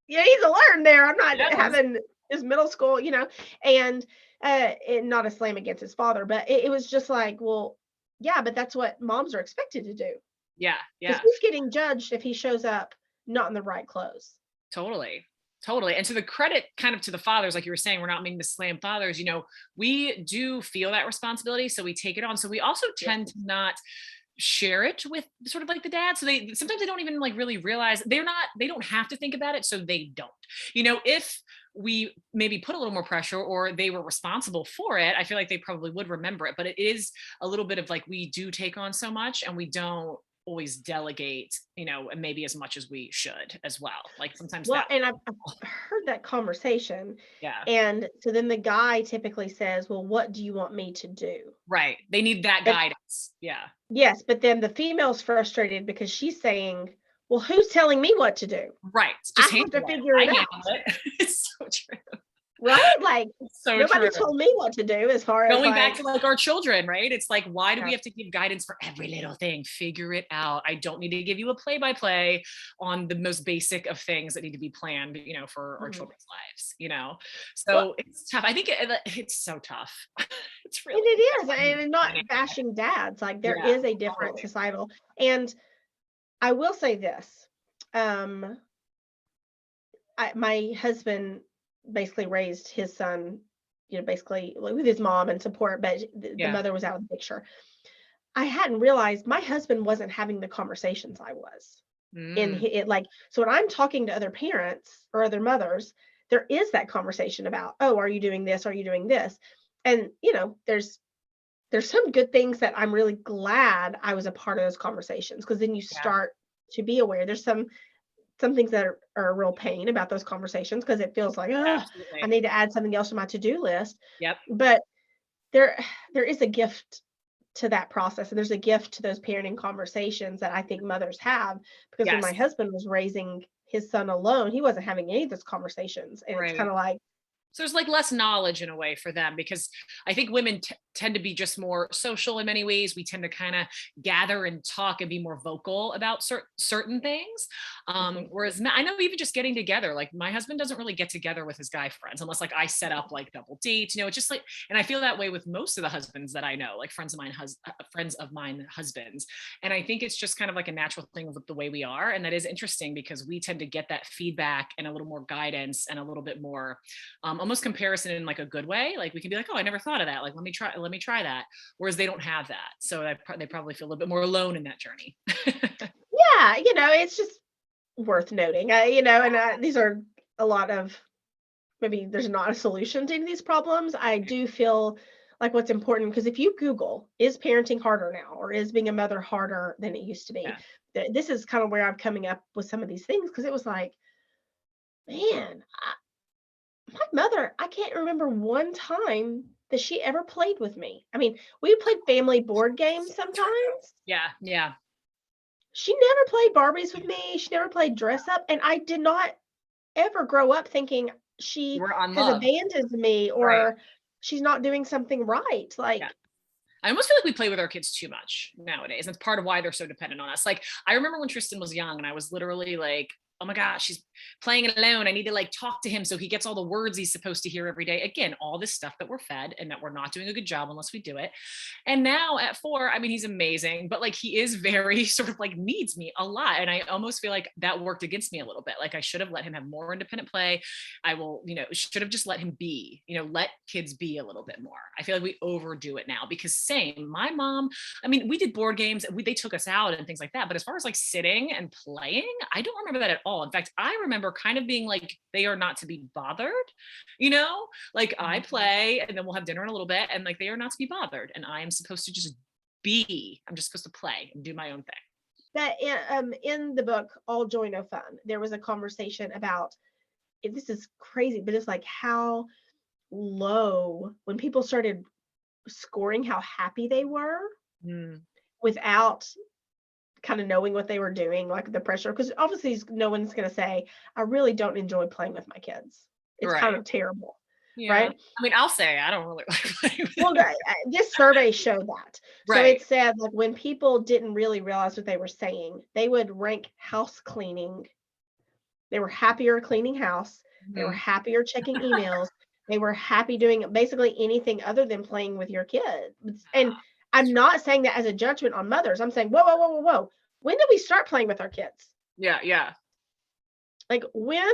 Yeah, he needs to learn there. I'm not Yes. having his middle school," and, not a slam against his father, but it was just like, well, yeah, but that's what moms are expected to do Yeah. because Yeah. he's getting judged if he shows up not in the right clothes. Totally. Totally. And to the credit kind of to the fathers, like you were saying, we're not meaning to slam fathers, we do feel that responsibility. So we take it on. So we also Yeah. tend to not share it with sort of like the dad. So sometimes they don't even like really realize they don't have to think about it. So they don't, if we maybe put a little more pressure or they were responsible for it, I feel like they probably would remember it. But it is a little bit of like, we do take on so much and we don't always delegate, and maybe as much as we should as well. Like sometimes Well, that, and I've heard that conversation. yeah, And so then the guy typically says, well, what do you want me to do? right. They need that But guidance. Yeah. yes, but then the female's frustrated because she's saying, well, who's telling me what to do? Right. I Just have to handle it. figure I it handle out. it. It's so true. Right? Like So nobody true. told me what to do as far as Going back like, to like our children, right? It's like, why do we yeah. have to give guidance for every little thing? Figure it out. I don't need to give you a play-by-play on the most basic of things that need to be planned, for our Mhm. children's lives, Well, So it's tough. I think it's so tough. It's and really it is, tough. and not bashing dads. Like there Yeah, is a different totally. societal. And I will say this. Um, my husband basically raised his son, basically with his mom and support, but the Yeah. mother was out of the picture. I hadn't realized my husband wasn't having the conversations I was in Mm, it. Like, so when I'm talking to other parents or other mothers, there is that conversation about, oh, are you doing this? Are you doing this? And, there's some good things that I'm really glad I was a part of those conversations because then you yeah, start to be aware. There's some things that are a real pain about those conversations because it feels like, oh, I absolutely. need to add something else to my to-do list. Yep. But there there is a gift to that process, and there's a gift to those parenting conversations that I think mothers have, because when my Yes. husband was raising his son alone, he wasn't having any of those conversations, and it's kind Right. of like, So there's like less knowledge in a way for them because I think women tend to be just more social in many ways. We tend to kind of gather and talk and be more vocal about certain things. mhm, Whereas I know even just getting together, like my husband doesn't really get together with his guy friends unless like I set up like double dates, it's just like, and I feel that way with most of the husbands that I know, like friends of mine husbands. And I think it's just kind of like a natural thing with the way we are. And that is interesting because we tend to get that feedback and a little more guidance and a little bit more almost comparison in like a good way. Like we can be like, oh, I never thought of that. Like, let me try that. Whereas they don't have that. So they probably feel a little bit more alone in that journey. yeah, it's just worth noting, and these are a lot of, maybe there's not a solution to any of these problems. I do feel like what's important, because if you Google, is parenting harder now, or is being a mother harder than it used to be? Yeah. This is kind of where I'm coming up with some of these things, because it was like, man, my mother, I can't remember one time that she ever played with me. I mean, we played family board games sometimes. Yeah. Yeah. She never played Barbies with me. She never played dress up. And I did not ever grow up thinking You she were has unloved. abandoned me Right. or she's not doing something right. Yeah. Like, I almost feel like we play with our kids too much nowadays. That's part of why they're so dependent on us. Like I remember when Tristan was young and I was literally like, oh my gosh, she's playing alone. I need to like talk to him so he gets all the words he's supposed to hear every day. Again, all this stuff that we're fed and that we're not doing a good job unless we do it. And now at 4, I mean, he's amazing, but like he is very sort of like needs me a lot. And I almost feel like that worked against me a little bit. Like I should have let him have more independent play. I will, should have just let him be, let kids be a little bit more. I feel like we overdo it now because same, my mom, I mean, we did board games, they took us out and things like that. But as far as like sitting and playing, I don't remember that at all. In fact, I remember kind of being like, they are not to be bothered, like I play and then we'll have dinner in a little bit and like they are not to be bothered. And I am supposed to just I'm just supposed to play and do my own thing. that in the book All Joy No Fun, there was a conversation about, this is crazy, but it's like how low, when people started scoring how happy they were Mm, without kind of knowing what they were doing, like the pressure, because obviously no one's going to say, I really don't enjoy playing with my kids. It's kind right. of terrible, Yeah. right? I mean, I'll say I don't really like playing with Well, them. this survey showed that. So Right. it said, like, when people didn't really realize what they were saying, they would rank house cleaning. They were happier cleaning house. They were Mhm. happier checking emails. They were happy doing basically anything other than playing with your kids. And I'm not saying that as a judgment on mothers. I'm saying, whoa, whoa, whoa, whoa, whoa. When did we start playing with our kids? Yeah. Yeah. Like, when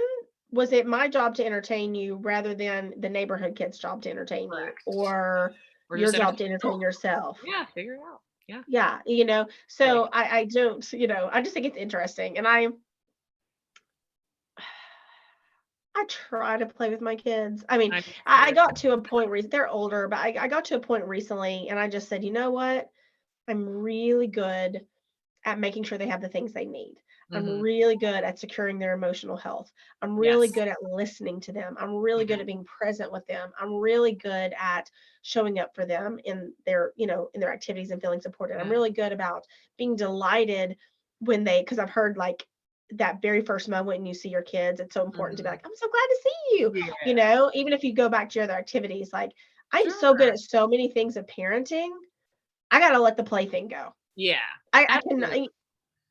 was it my job to entertain you rather than the neighborhood kid's job to entertain you, Correct. or Or your just job to entertain yourself. entertain yourself? Yeah, figure it out. Yeah. Yeah, Really. so I don't, I just think it's interesting, and I try to play with my kids. I mean, I do I too. got to a point where they're older, but I got to a point recently, and I just said, you know what? I'm really good at making sure they have the things they need. I'm Mhm. really good at securing their emotional health. I'm really Yes. good at listening to them. I'm really good Mhm. at being present with them. I'm really good at showing up for them in their, in their activities and feeling supported. I'm Mhm. really good about being delighted when because I've heard like that very first moment when you see your kids, it's so important to be Mhm. like, I'm so glad to see you, Yeah. even if you go back to your other activities, like I'm so good Sure. at so many things of parenting. I got to let the plaything go. Yeah. I can, Absolutely.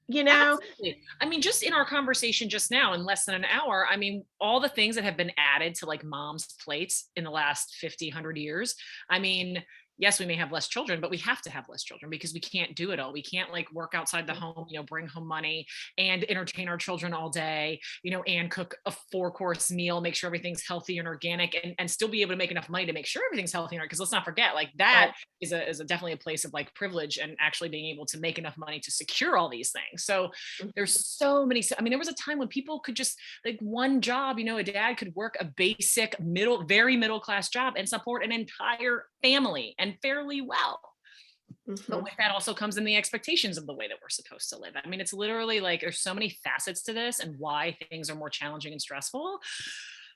you know, Absolutely. I mean, just in our conversation just now, in less than an hour, I mean, all the things that have been added to like mom's plates in the last 50, 100 years. I mean, yes, we may have less children, but we have to have less children because we can't do it all. We can't like work outside the home, bring home money and entertain our children all day, and cook a 4-course meal, make sure everything's healthy and organic, and still be able to make enough money to make sure everything's healthy. Because let's not forget, like that right. is definitely a place of like privilege and actually being able to make enough money to secure all these things. So Mhm. there's so many. I mean, there was a time when people could just like one job, a dad could work a basic very middle class job and support an entire family and fairly well. But Mhm. with that also comes in the expectations of the way that we're supposed to live. I mean, it's literally like there's so many facets to this and why things are more challenging and stressful.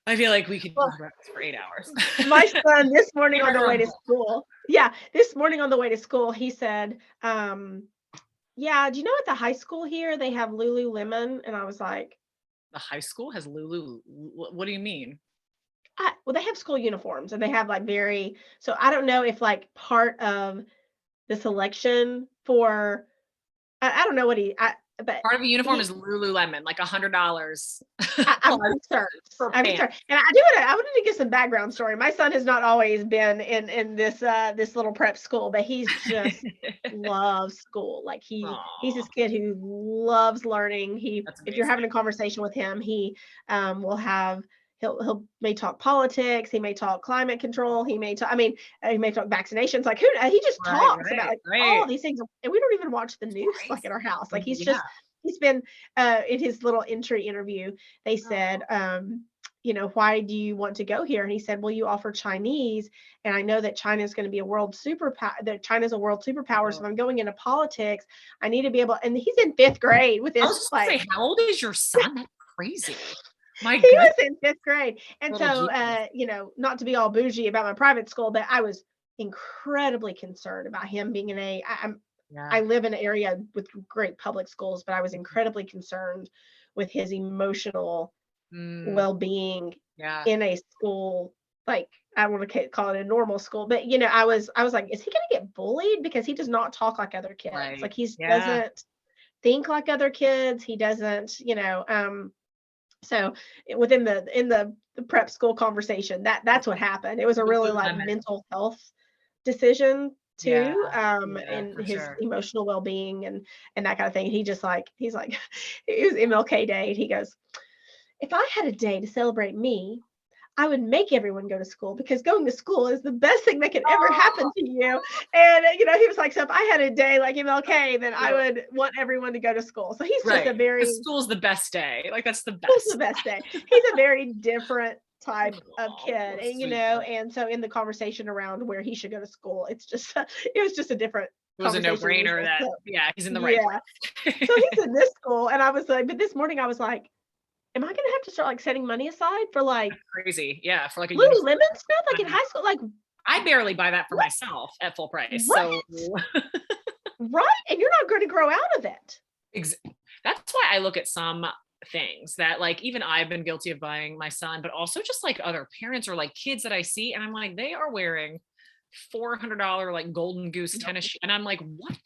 I feel like we could Well, talk about this for 8 hours. my son this morning We on have the our way own to book. school, yeah, this morning on the way to school, he said, "Yeah, do you know at the high school here they have Lululemon?" And I was like, The high school has Lulu. What do you mean? Well, they have school uniforms and they have like so I don't know if like part of the selection for, I don't know but Part of a uniform he is Lululemon, like $100 I'm concerned. per I'm pant. concerned, and I wanted to give some background story. My son has not always been in this little prep school, but he's just loves school. Like he's Aw, this kid who loves learning. that's If you're amazing. having a conversation with him, he will have he'll may talk politics, he may talk climate control, he may talk, he may talk vaccinations. Like he just Right, talks about right, like right. all these things, and we don't even watch the news like Crazy. at our house. Like Yeah. he's been in his little entry interview, they said, Oh, why do you want to go here? And he said, well, you offer Chinese, and I know that China is going to be a world superpower, that China's a world superpower. So oh. if I'm going into politics, I need to be able, and he's in fifth grade with I this, was just gonna like, say, how old is your son? That's crazy. My he goodness, was in fifth grade. And little so, genius. not to be all bougie about my private school, but I was incredibly concerned about him being I Yeah. live in an area with great public schools, but I was incredibly concerned with his emotional Mm, well-being yeah. in a school, like, I want to call it a normal school, but I was like, is he going to get bullied because he does not talk like other kids? Right. Like he Yeah. doesn't think like other kids. He doesn't, so within the prep school conversation, that's what happened. It was a really like Lululemon. mental health decision Yeah. too, Yeah, in for his sure. emotional well-being and that kind of thing. He's like, it was MLK Day, and he goes, if I had a day to celebrate me, I would make everyone go to school because going to school is the best thing that could ever happen Oh, to you. And he was like, so if I had a day like MLK, then I yeah. would want everyone to go to school. So he's just Right. a very, Because school's the best day. Like that's the school's the best. best day. He's a very different type of Oh, kid, poor and sweetheart. and so in the conversation around where he should go to school, it's just it was just a different It was a conversation than no-brainer usual. that, So yeah, he's in the right yeah, place. so he's in this school, and I was like, but this morning I was like, am I gonna have to start like setting money aside for like Crazy. Yeah, for like a uniform. Lululemon stuff, I like in know. high school? Like, I barely buy that for what? myself at full price. Right, So right, and you're not gonna grow out of it. ex- that's why I look at some things that like even I've been guilty of buying my son, but also just like other parents or like kids that I see, and I'm like, they are wearing $400 like golden goose Yep. tennis and I'm like, what?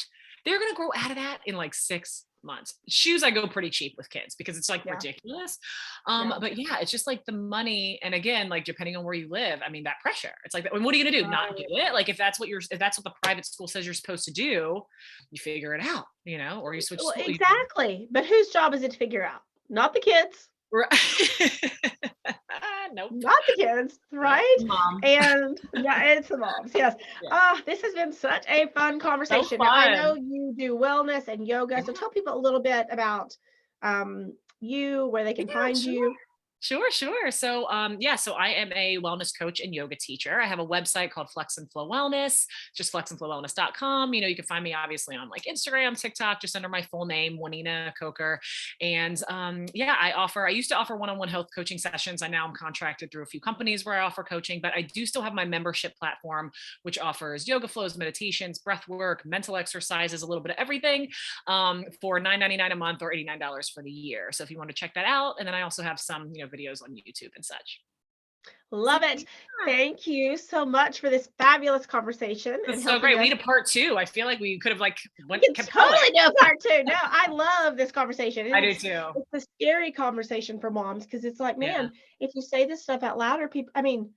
They're gonna grow out of that in like 6 months. Shoes, I go pretty cheap with kids because it's like Yeah, ridiculous. yeah, But yeah, it's just like the money, and again, like depending on where you live, I mean, that pressure. It's like, and what are you gonna do? Not do right. it? Like if that's what the private school says you're supposed to do, you figure it out, or you switch Well, school. exactly, but whose job is it to figure out? Not the kids. Nope. Not the kids, Nope. right? Mom. And yeah, it's the moms. Yes. Yeah. This has been such a fun So conversation. Now I know fun. you do wellness and yoga, so tell people a little bit about you, where they Yeah, can find sure. you. Sure. So, so I am a wellness coach and yoga teacher. I have a website called Flex and Flow Wellness, just flexandflowwellness.com. You can find me obviously on like Instagram, TikTok, just under my full name, Juanina Kocher. And I used to offer one-on-one health coaching sessions. I now am contracted through a few companies where I offer coaching, but I do still have my membership platform, which offers yoga flows, meditations, breath work, mental exercises, a little bit of everything, for $9.99 a month or $89 for the year. So if you want to check that out, and then I also have some, videos on YouTube and such. So Love it. yeah, Thank you so much for this fabulous conversation and that's so helping great. We us. need a part two. I feel like we could have We can kept going. totally do a part two. No, I love this conversation. And I do too. it's a scary conversation for moms because it's like, Yeah. man, if you say this stuff out loud, or people, I mean,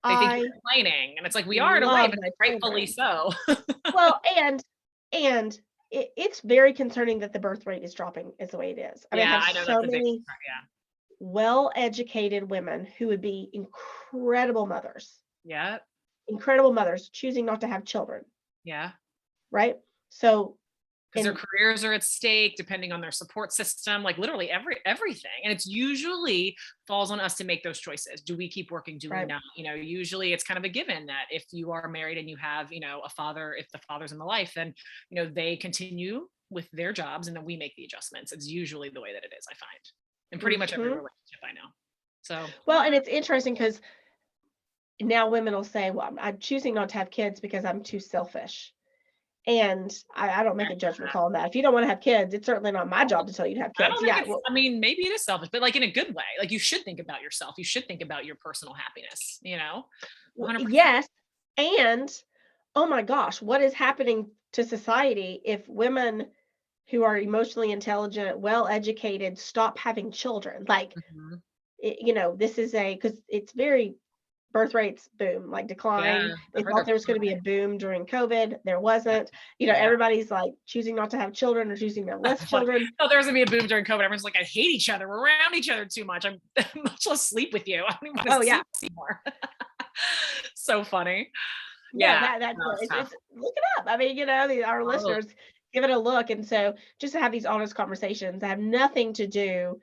They think you're I complaining, and it's like we are in a way, love but my rightfully children. so. Well, and it's very concerning that the birth rate is dropping is the way it is. I mean, I Yeah, have I know so that's a big many part. well-educated women who would be Yeah. incredible mothers choosing not to have children, Yeah. right? So, Because their and careers are at stake, depending on their support system, like literally everything. And it's usually falls on us to make those choices. Do we keep working? Do we right. not? Usually it's kind of a given that if you are married and you have, a father, if the father's in the life, then, they continue with their jobs and then we make the adjustments. It's usually the way that it is, I find, in pretty much every Mhm. relationship I know. So Well, and it's interesting because now women will say, well, I'm choosing not to have kids because I'm too selfish. And I don't make a judgment call on that. If you don't want to have kids, it's certainly not my job to tell you to have I kids. don't think Yeah. it's, Well, I mean, maybe it is selfish, but like in a good way. Like you should think about yourself. You should think about your personal happiness, 100%. yes. And oh my gosh, what is happening to society if women who are emotionally intelligent, well educated, stop having children? Like, Mhm. this is because it's very birth rates boom, like Yeah, decline. They I've heard thought they're there was going to be fine. a boom during COVID. There Yeah, wasn't. yeah. Everybody's like choosing not to have children or choosing to have less Like, children. oh, there's gonna be a boom during COVID. Everyone's like, I hate each other. We're around each other too much. I'm much less sleep with you. I don't even want Oh to see yeah. you anymore. So funny. No, Yeah. that's No, it's tough. it's look it up. I mean, our Oh, listeners give it a look. And so just to have these honest conversations that have nothing to do,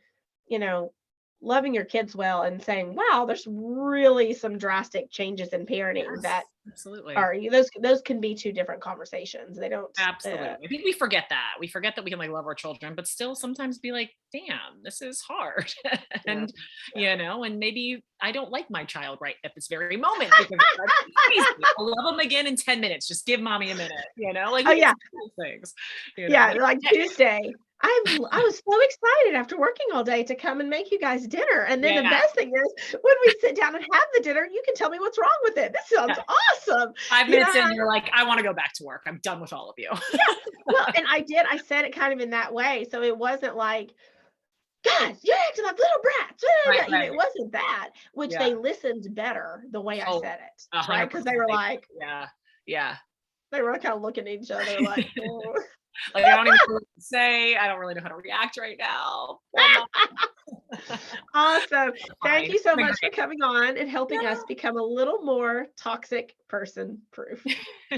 you know, loving your kids well and saying, wow, there's really some drastic changes in parenting that yes, absolutely. are those can be two different conversations. They don't Absolutely. I think we forget that. We forget that we can like love our children, but still sometimes be like, damn, this is hard. yeah. And and maybe I don't like my child right at this very moment because it drives me crazy. I'll love them again in 10 minutes. Just give mommy a minute, like Oh we can yeah. say those things, Yeah, like, like Tuesday. I was so excited after working all day to come and make you guys dinner. And then the yeah, best thing is when we sit down and have the dinner, you can tell me what's wrong with it. This sounds yeah. awesome. 5 minutes in, you're like, I want to go back to work. I'm done with all of you. Yeah. Well, and I said it kind of in that way. So it wasn't like, God, you're acting like little brats. Right, It right. wasn't that, which Yeah. they listened better the way I Oh, said it, a right? hundred Because they were percent. like, Yeah. Yeah. they were kind of looking at each other like, oh. Like I don't even know what to say. I don't really know how to react right now. Poor mom. Awesome. Thank Fine. you It's so been much for coming on and helping us great. become a little more toxic person proof. Yeah.